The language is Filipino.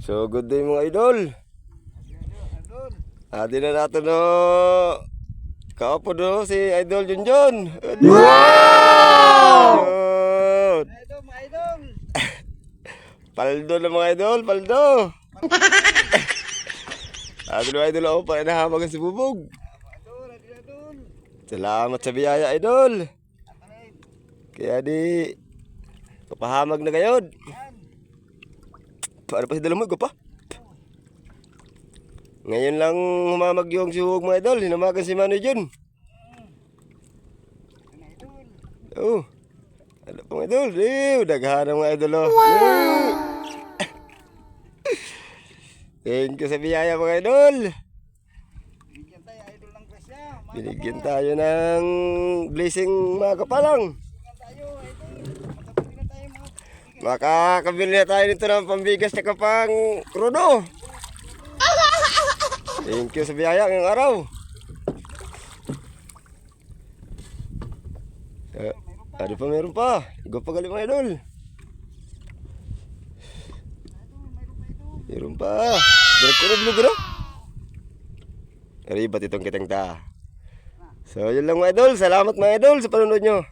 So good day mga idol. Adi na nato no. Kaupo no si Idol Junjun. Wow! Idol, mga idol. Paldo na mga idol, paldo. Adi na idol ako pa nahamag si Bubog. Idol. Salamat sa biyaya idol. Kaya di papahamag na gayod. Para pa si Dalamog ko pa. Ngayon lang humamag yung si Huwag mga idol. Hinamagan si Manoy Jun. Oh. Ano pa mga idol? Daghan ang mga idol. Oh. Wow! Thank you sa biyaya mga idol. Binigyan tayo idol ng presya. Binigyan tayo ng blessing mga kapalang. Tayo idol. Makabili na tayo mga. Makakabili na tayo nito ng pambigas na kapang krudo. Thank you sa biyaya ngayong araw. Ano pa meron pa? Ikaw pa galing mga idol. Meron pa. Direk ko na blue gano. Aribat itong kitang ta. So yun lang mga idol. Salamat mga idol sa panonood nyo.